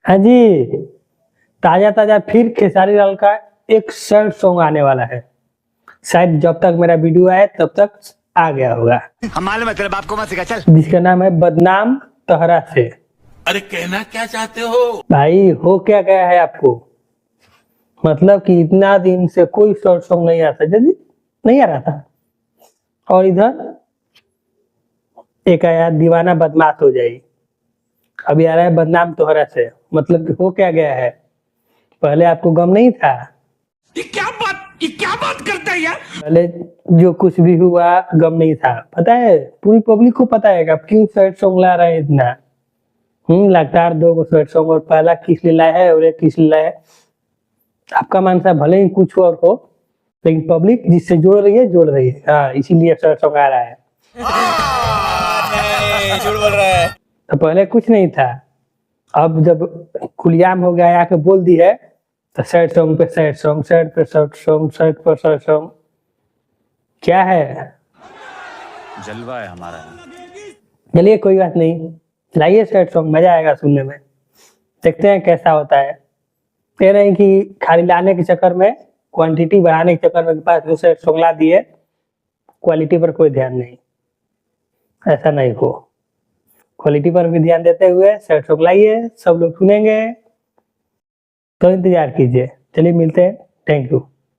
हाँ जी, ताजा ताजा फिर खेसारी लाल का एक सैड सॉन्ग आने वाला है। शायद जब तक मेरा वीडियो आए तब तक आ गया होगा। हम मालूम है तेरे बाप को मत सिखा चल। जिसका नाम है बदनाम तहरा से। अरे कहना क्या चाहते हो? भाई हो क्या गया है आपको? मतलब कि इतना दिन से कोई सैड सॉन्ग नहीं आता, जल्दी नहीं आ रहा था। और इधर एक आया दीवाना बदमाश हो जाएगी, अभी आ रहा है बदनाम तोहरा से। मतलब कि हो क्या गया है? पहले आपको गम नहीं था? ये क्या बात करता है यार? पहले जो कुछ भी हुआ गम नहीं था, पता है? पूरी पब्लिक को पता है कि आप क्यों सैड सॉन्ग ला रहे हैं इतना। लगातार 2 सैड सॉन्ग, और पहला किस लिए लाया है और एक किस लिए लाया है। आपका मानसा भले ही कुछ और हो, लेकिन पब्लिक जिससे जोड़ रही है। हाँ, इसीलिए सैड सॉन्ग आ रहा है। नहीं, झूठ बोल रहा है। तो पहले कुछ नहीं था, अब जब खुलेआम हो गया आके बोल दी है, तो सैड सॉन्ग पे सैड सॉन्ग, सैड पे सैड सॉन्ग, सैड पर सैड सॉन्ग। क्या है? जलवा है हमारा। चलिए कोई बात नहीं, लाइए सैड सॉन्ग, मजा आएगा सुनने में। देखते हैं कैसा होता है। ये नहीं कि खाली लाने के चक्कर में, क्वांटिटी बढ़ाने के चक्कर में पास वो सैड सॉन्ग ला दिए, क्वालिटी पर कोई ध्यान नहीं। ऐसा नहीं हो, क्वालिटी पर भी ध्यान देते हुए सैड सॉन्ग लाइए, सब लोग सुनेंगे। तो इंतजार कीजिए। चलिए मिलते हैं, थैंक यू।